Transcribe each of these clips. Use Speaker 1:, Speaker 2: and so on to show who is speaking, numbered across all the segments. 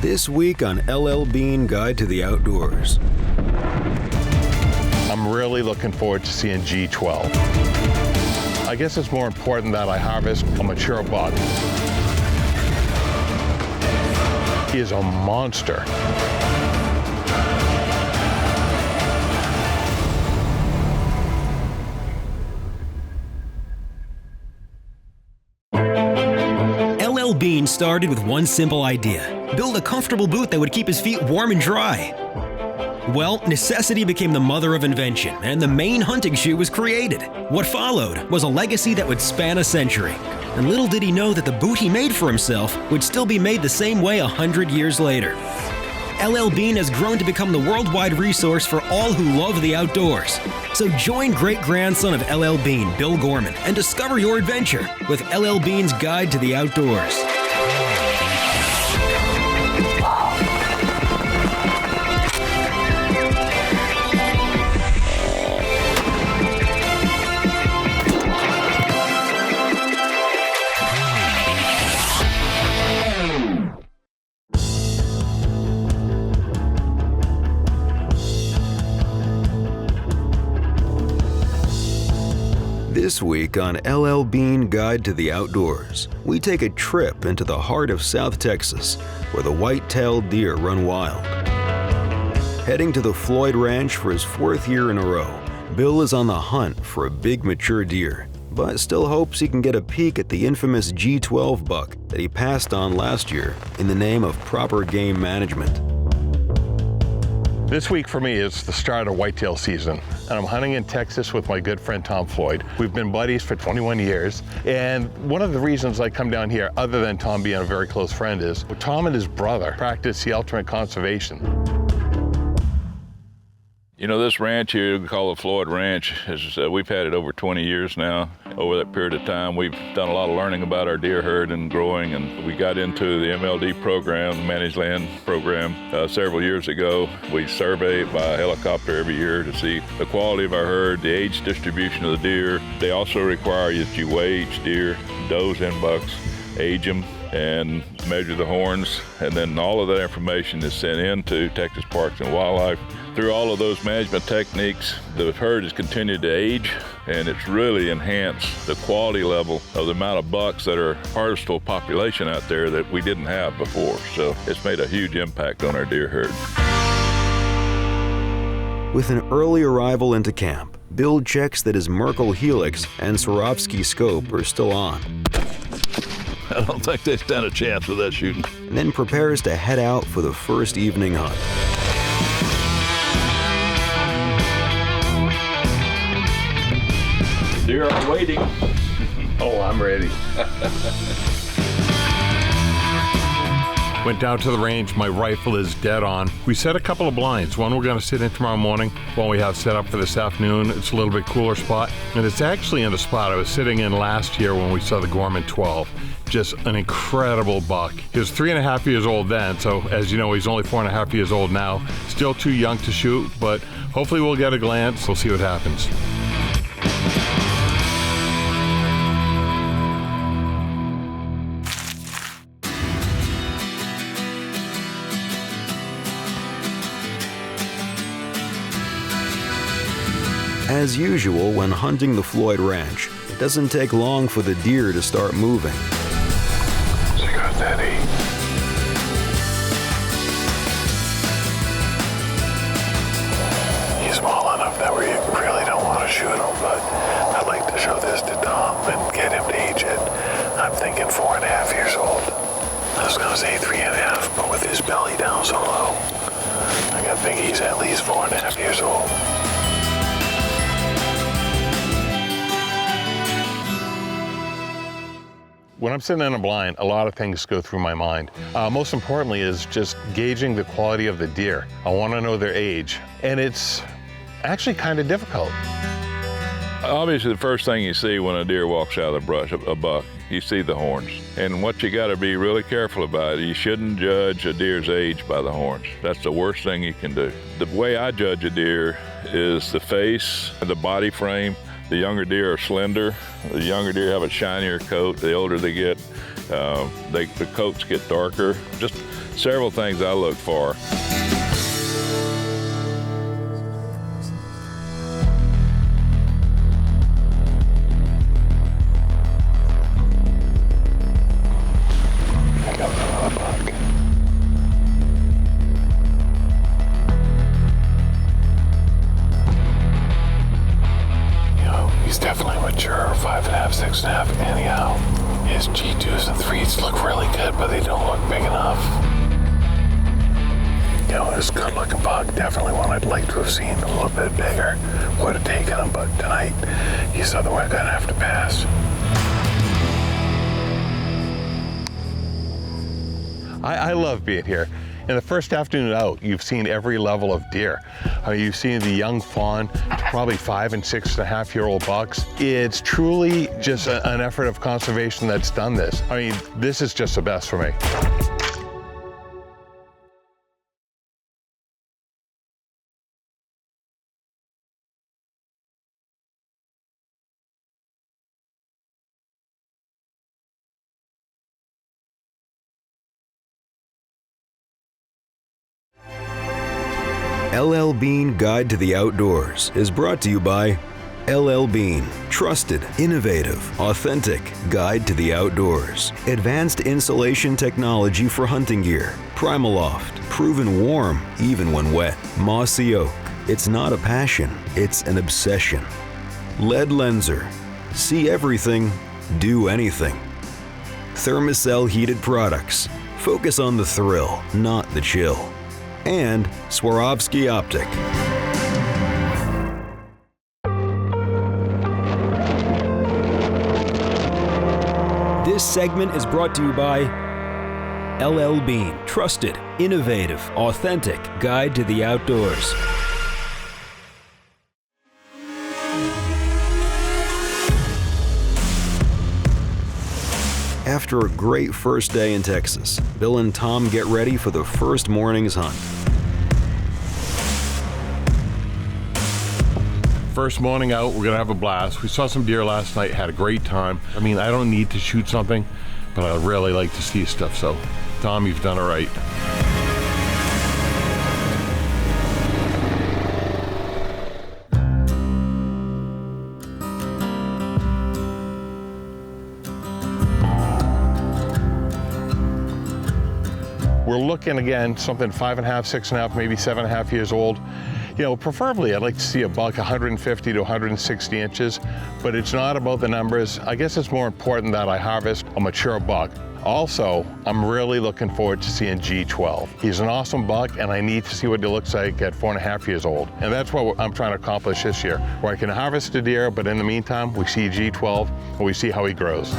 Speaker 1: This week on LLBAN Guide to the Outdoors.
Speaker 2: I'm really looking forward to seeing G12. I guess it's more important that I harvest a mature buck. He is a monster.
Speaker 3: LLBAN started with one simple idea: build a comfortable boot that would keep his feet warm and dry. Well, necessity became the mother of invention, and the Maine hunting shoe was created. What followed was a legacy that would span a century. And little did he know that the boot he made for himself would still be made the same way 100 years later. LLBAN has grown to become the worldwide resource for all who love the outdoors. So join great-grandson of LLBAN, Bill Gorman, and discover your adventure with LLBAN's Guide to the Outdoors.
Speaker 1: This week on LLBAN Guide to the Outdoors, we take a trip into the heart of South Texas, where the white-tailed deer run wild. Heading to the Floyd Ranch for his 4th year in a row, Bill is on the hunt for a big mature deer, but still hopes he can get a peek at the infamous G12 buck that he passed on last year in the name of proper game management.
Speaker 2: This week for me is the start of whitetail season, and I'm hunting in Texas with my good friend Tom Floyd. We've been buddies for 21 years, and one of the reasons I come down here, other than Tom being a very close friend, is Tom and his brother practice the ultimate conservation.
Speaker 4: You know, this ranch here, we call it Floyd Ranch, we've had it over 20 years now. Over that period of time, we've done a lot of learning about our deer herd and growing, and we got into the MLD program, the Managed Land program, several years ago. We survey it by helicopter every year to see the quality of our herd, the age distribution of the deer. They also require that you weigh each deer, does and bucks, age them, and measure the horns, and then all of that information is sent into Texas Parks and Wildlife. Through all of those management techniques, the herd has continued to age, and it's really enhanced the quality level of the amount of bucks that are harvestable population out there that we didn't have before. So it's made a huge impact on our deer herd.
Speaker 1: With an early arrival into camp, Bill checks that his Merkel Helix and Swarovski scope are still on.
Speaker 4: I don't think they stand a chance with that shooting.
Speaker 1: And then prepares to head out for the first evening hunt.
Speaker 4: Deer are waiting.
Speaker 2: Oh, I'm ready. Went down to the range, my rifle is dead on. We set a couple of blinds. One we're gonna sit in tomorrow morning, one we have set up for this afternoon. It's a little bit cooler spot, and it's actually in the spot I was sitting in last year when we saw the Gorman 12. Just an incredible buck. He was 3.5 years old then, so as you know, he's only 4.5 years old now. Still too young to shoot, but hopefully we'll get a glance. We'll see what happens.
Speaker 1: As usual when hunting the Floyd Ranch, it doesn't take long for the deer to start moving.
Speaker 2: Check out Daddy. He's small enough that we really don't want to shoot him, but I'd like to show this to Tom and get him to age it. I'm thinking 4.5 years old. I was gonna say 3.5, but with his belly down so low, I gotta think he's at least 4.5 years old. When I'm sitting in a blind, a lot of things go through my mind. Most importantly is just gauging the quality of the deer. I want to know their age, and it's actually kind of difficult.
Speaker 4: Obviously, the first thing you see when a deer walks out of the brush, a buck, you see the horns. And what you got to be really careful about, you shouldn't judge a deer's age by the horns. That's the worst thing you can do. The way I judge a deer is the face, the body frame, The younger deer are slender. The younger deer have a shinier coat. The older they get, the coats get darker. Just several things I look for.
Speaker 5: Definitely mature, 5.5, 6.5. Anyhow, his G2s and 3s look really good, but they don't look big enough. You know, this good-looking buck, definitely one I'd like to have seen a little bit bigger. Would have taken him, but tonight, he's otherwise gonna have to pass.
Speaker 2: I love being here. In the first afternoon out, you've seen every level of deer. I mean, you've seen the young fawn, probably 5 and 6.5-year-old bucks. It's truly just an effort of conservation that's done this. I mean, this is just the best for me.
Speaker 1: LLBAN Guide to the Outdoors is brought to you by LLBAN, trusted, innovative, authentic guide to the outdoors. Advanced insulation technology for hunting gear. Primaloft, proven warm even when wet. Mossy oak, it's not a passion, it's an obsession. Lead Lenser, see everything, do anything. Thermacell heated products, focus on the thrill, not the chill. And Swarovski Optic.
Speaker 3: This segment is brought to you by LLBAN, trusted, innovative, authentic guide to the outdoors.
Speaker 1: After a great first day in Texas, Bill and Tom get ready for the first morning's hunt.
Speaker 2: First morning out, we're gonna have a blast. We saw some deer last night, had a great time. I mean, I don't need to shoot something, but I really like to see stuff. So, Tom, you've done it right. We're looking again, something 5.5, 6.5, maybe 7.5 years old. You know, preferably I'd like to see a buck 150 to 160 inches, but it's not about the numbers. I guess it's more important that I harvest a mature buck. Also, I'm really looking forward to seeing G12. He's an awesome buck, and I need to see what he looks like at 4.5 years old. And that's what I'm trying to accomplish this year, where I can harvest a deer, but in the meantime, we see G12, and we see how he grows.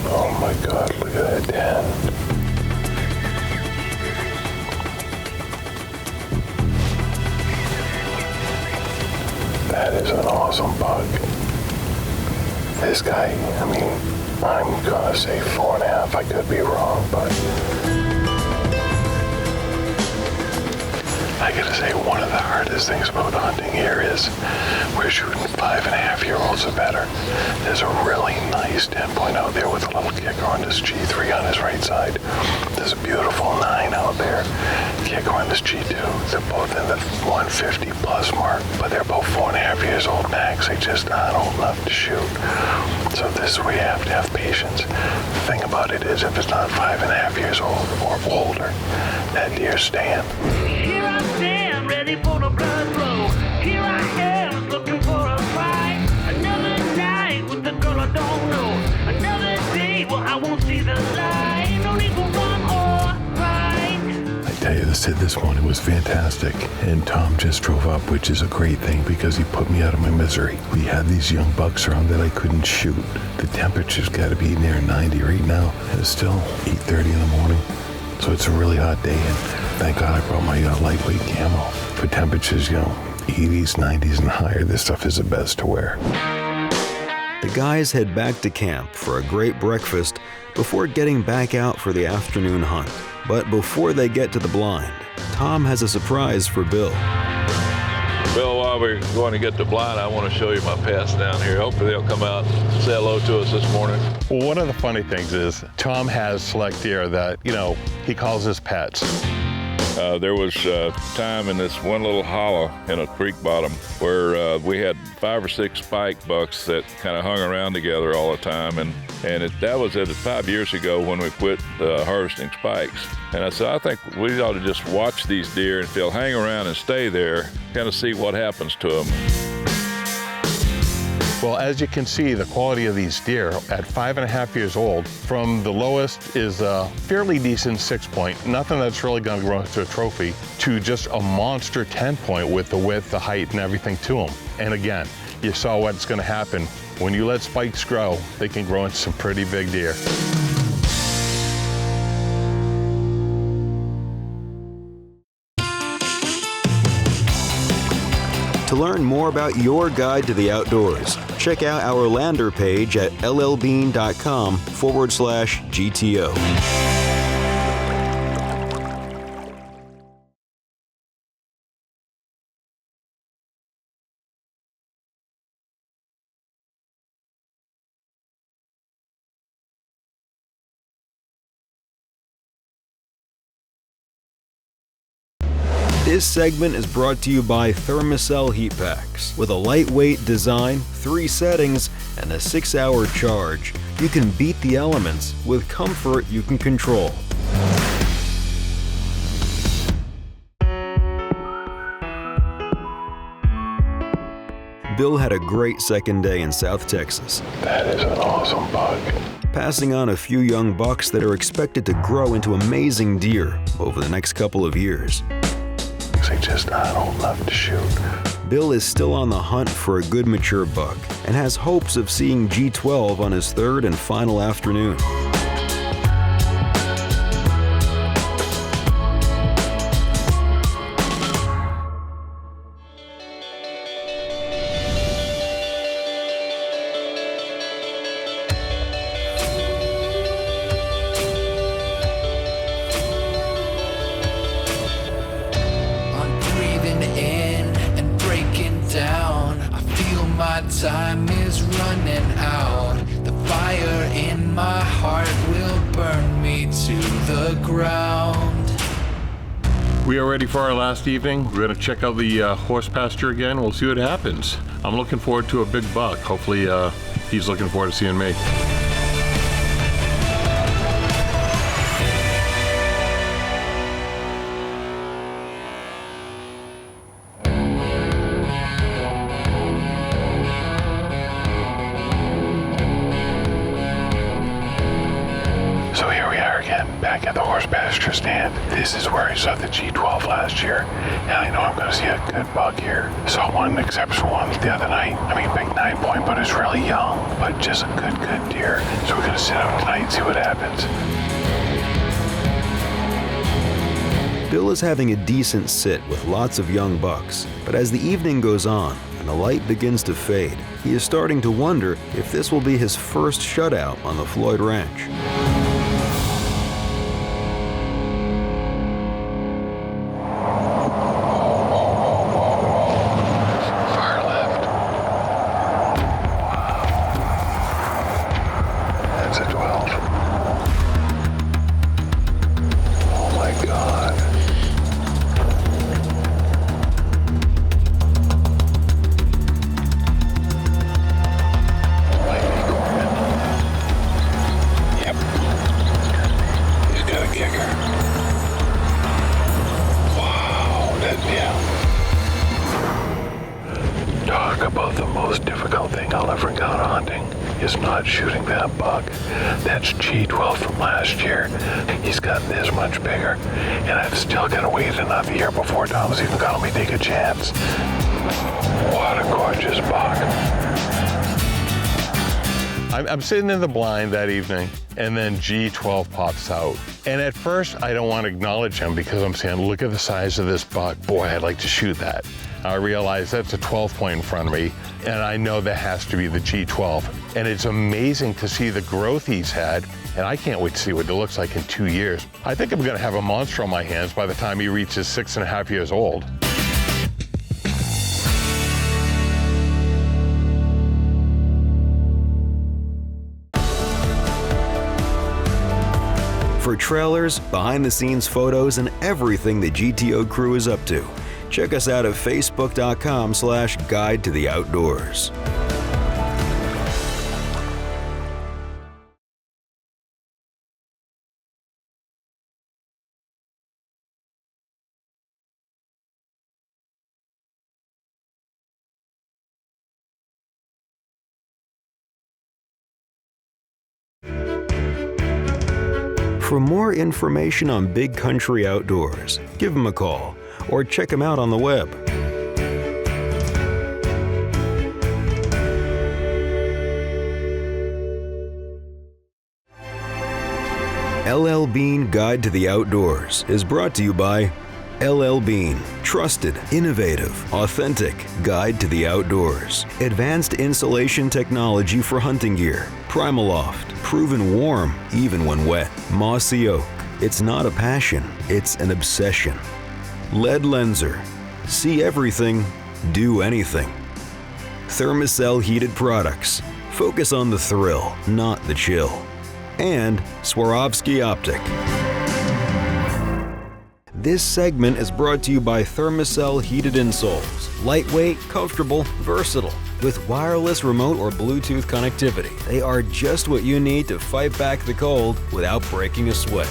Speaker 5: Oh my God, look at that den. That is an awesome buck. This guy, I mean, I'm gonna say 4.5. I could be wrong, but I gotta say, one of the hardest things about hunting here is we're shooting 5.5-year-olds or better. There's a really nice 10-point out there with a little kicker on this G3 on his right side. There's a beautiful 9 out there, kicker on this G2. They're both in the 150 plus mark, but they're both 4.5 years old max. They just aren't old enough to shoot. So this is where you have to have patience. The thing about it is, if it's not 5.5 years old or older, that deer's staying.
Speaker 6: Here I stand, ready for the blood flow. Here I am, looking for a fight. Another night with the girl I don't know. Another day where I won't see the light. No need for wrong or right.
Speaker 5: I tell you, this morning was fantastic, and Tom just drove up, which is a great thing because he put me out of my misery. We had these young bucks around that I couldn't shoot. The temperature's got to be near 90 right now, and it's still 8:30 in the morning, so it's a really hot day, and thank God I brought my lightweight camo. For temperatures, 80s, 90s, and higher, this stuff is the best to wear.
Speaker 1: The guys head back to camp for a great breakfast before getting back out for the afternoon hunt. But before they get to the blind, Tom has a surprise for Bill.
Speaker 4: Bill, while we're going to get the blind, I want to show you my pets down here. Hopefully they'll come out and say hello to us this morning.
Speaker 2: Well, one of the funny things is Tom has select deer that, he calls his pets.
Speaker 4: There was a time in this one little hollow in a creek bottom where we had 5 or 6 spike bucks that kind of hung around together all the time. And that was 5 years ago when we quit harvesting spikes. And I said, I think we ought to just watch these deer, and if they'll hang around and stay there, kind of see what happens to them.
Speaker 2: Well, as you can see, the quality of these deer at 5.5 years old, from the lowest is a fairly decent 6-point, nothing that's really going to grow into a trophy, to just a monster 10-point with the width, the height, and everything to them. And again, you saw what's going to happen. When you let spikes grow, they can grow into some pretty big deer.
Speaker 1: To learn more about your guide to the outdoors, check out our lander page at llbean.com/GTO. This segment is brought to you by Thermacell Heat Packs. With a lightweight design, 3 settings, and a 6-hour charge, you can beat the elements with comfort you can control. Bill had a great second day in South Texas.
Speaker 5: That is an awesome bug.
Speaker 1: Passing on a few young bucks that are expected to grow into amazing deer over the next couple of years.
Speaker 5: I don't love to shoot.
Speaker 1: Bill is still on the hunt for a good mature buck and has hopes of seeing G12 on his 3rd and final afternoon.
Speaker 7: Time is running out. The fire in my heart will burn me to the ground.
Speaker 2: We are ready for our last evening. We're going to check out the horse pasture again. We'll see what happens. I'm looking forward to a big buck. Hopefully he's looking forward to seeing me.
Speaker 5: Back at the horse pasture stand. This is where I saw the G12 last year, and I know I'm going to see a good buck here. Saw one exceptional one the other night. Big 9-point, but it's really young, but just a good deer. So we're going to sit up tonight and see what happens.
Speaker 1: Bill is having a decent sit with lots of young bucks, but as the evening goes on and the light begins to fade, he is starting to wonder if this will be his first shutout on the Floyd Ranch.
Speaker 5: Shooting that buck. That's G12 from last year. He's gotten this much bigger, and I've still got to wait another year before Tom's even gonna let me take a chance. What a gorgeous buck.
Speaker 2: I'm sitting in the blind that evening, and then G12 pops out. And at first, I don't want to acknowledge him because I'm saying, look at the size of this buck. Boy, I'd like to shoot that. I realized that's a 12 point in front of me, and I know that has to be the G12. And it's amazing to see the growth he's had, and I can't wait to see what it looks like in 2 years. I think I'm gonna have a monster on my hands by the time he reaches 6.5 years old.
Speaker 1: For trailers, behind-the-scenes photos, and everything the GTO crew is up to, check us out at facebook.com/guide to the outdoors. For more information on Big Country Outdoors, give them a call or check them out on the web. LLBAN Guide to the Outdoors is brought to you by LLBAN, trusted, innovative, authentic guide to the outdoors. Advanced insulation technology for hunting gear. Primaloft, proven warm even when wet. Mossy oak, it's not a passion, it's an obsession. Lead Lenser, see everything, do anything. Thermacell heated products, focus on the thrill, not the chill. And Swarovski Optic. This segment is brought to you by Thermacell heated insoles. Lightweight, comfortable, versatile. With wireless, remote, or Bluetooth connectivity, they are just what you need to fight back the cold without breaking a sweat.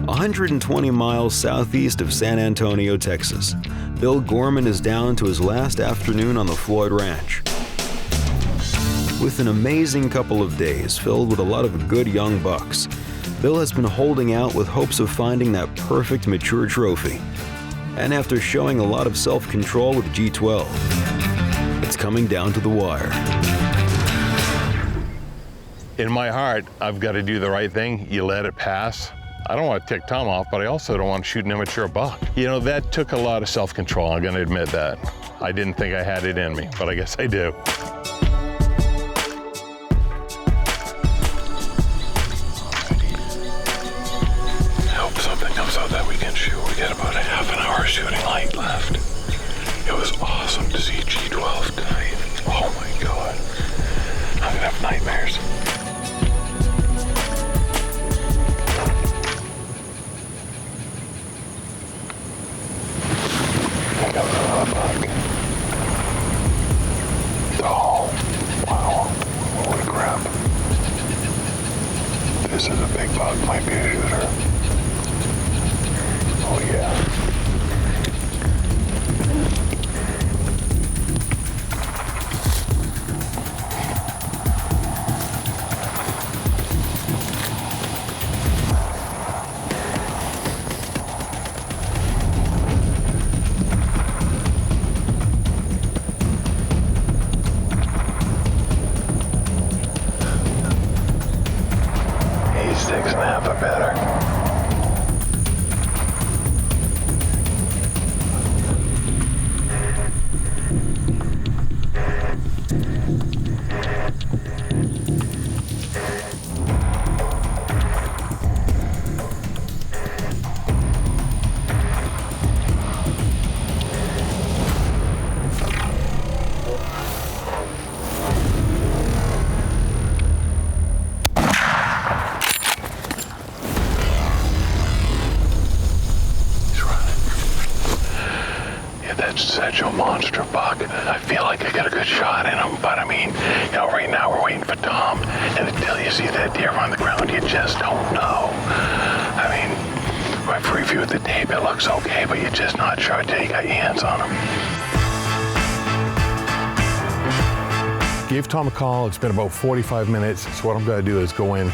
Speaker 1: A 120 miles southeast of San Antonio, Texas, Bill Gorman is down to his last afternoon on the Floyd Ranch. With an amazing couple of days filled with a lot of good young bucks, Bill has been holding out with hopes of finding that perfect mature trophy. And after showing a lot of self-control with G12, it's coming down to the wire.
Speaker 2: In my heart, I've got to do the right thing. You let it pass. I don't want to tick Tom off, but I also don't want to shoot an immature buck. You know, that took a lot of self-control, I'm going to admit that. I didn't think I had it in me, but I guess I do.
Speaker 5: We got about a half an hour shooting light left. It was awesome to see G12 tonight. Oh my God. I'm gonna have nightmares. I got a buck. Oh, wow. Holy crap. This is a big buck, might be a shooter. Oh yeah. He's 6.5 or better. Such a monster buck. I feel like I got a good shot in him, but I mean, you know, right now we're waiting for Tom, and until you see that deer on the ground, you just don't know. I mean, I've reviewed the tape, it looks okay, but you're just not sure until you got your hands on him.
Speaker 2: Gave Tom a call. It's been about 45 minutes. So what I'm going to do is go in,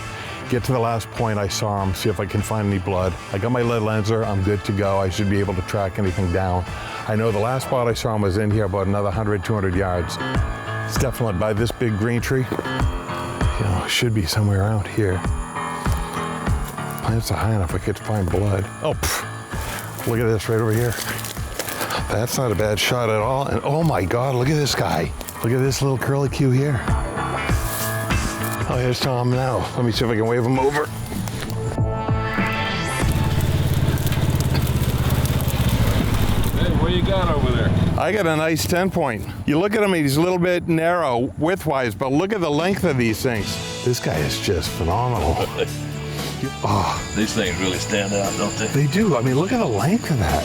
Speaker 2: get to the last point I saw him, see if I can find any blood. I got my lead lenser. I'm good to go. I should be able to track anything down. I know the last spot I saw him was in here about another 100, 200 yards. It's definitely by this big green tree. You know, it should be somewhere around here. That's high enough. I could find blood. Oh, look at this right over here. That's not a bad shot at all. And oh my God, look at this guy. Look at this little curlicue here. Oh, here's Tom now. Let me see if I can wave him over.
Speaker 4: Hey, what you got over there?
Speaker 2: I got a nice 10-point. You look at him, he's a little bit narrow width-wise, but look at the length of these things. This guy is just phenomenal. Oh,
Speaker 4: These things really stand out, don't they?
Speaker 2: they do. I mean, look at the length of that.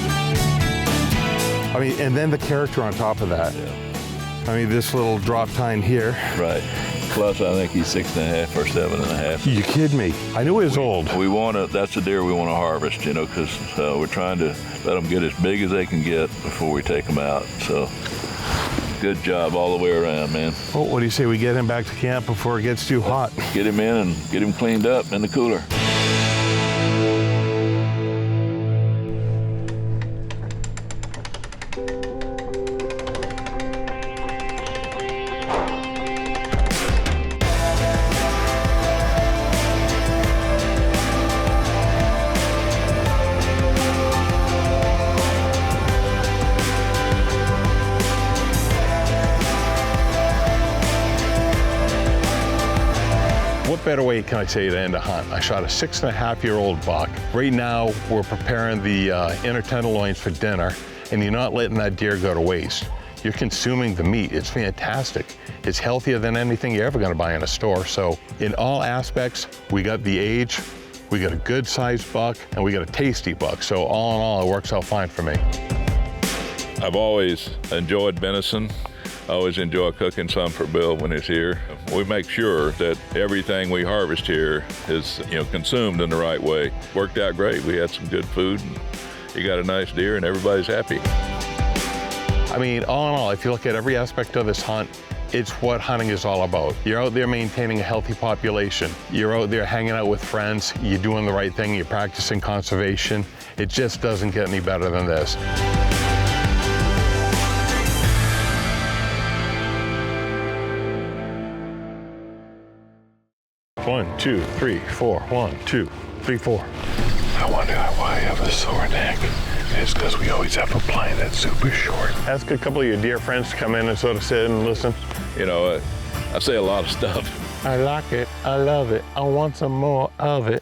Speaker 2: I mean, and then the character on top of that.
Speaker 4: Yeah.
Speaker 2: I mean, this little drop tine here.
Speaker 4: Right. Plus, I think he's 6.5 or 7.5.
Speaker 2: You kidding me? I knew he was old.
Speaker 4: That's the deer we want to harvest, you know, because we're trying to let them get as big as they can get before we take them out. So, good job all the way around, man.
Speaker 2: Oh, what do you say we get him back to camp before it gets too hot?
Speaker 4: Get him in and get him cleaned up in the cooler.
Speaker 2: What better way can I say to end a hunt? I shot a 6.5-year-old buck. Right now, we're preparing the inner tenderloins for dinner, and you're not letting that deer go to waste. You're consuming the meat. It's fantastic. It's healthier than anything you're ever gonna buy in a store. So in all aspects, we got the age, we got a good sized buck, and we got a tasty buck. So all in all, it works out fine for me.
Speaker 4: I've always enjoyed venison. I always enjoy cooking some for Bill when he's here. We make sure that everything we harvest here is, consumed in the right way. Worked out great. We had some good food, and you got a nice deer, and everybody's happy.
Speaker 2: I mean, all in all, if you look at every aspect of this hunt, it's what hunting is all about. You're out there maintaining a healthy population. You're out there hanging out with friends. You're doing the right thing. You're practicing conservation. It just doesn't get any better than this. 1, 2, 3, 4. 1, 2, 3, 4.
Speaker 5: I wonder why I have a sore neck. It's because we always have a blind that's super short.
Speaker 2: Ask a couple of your dear friends to come in and sort of sit and listen.
Speaker 4: I say a lot of stuff.
Speaker 2: I like it. I love it. I want some more of it.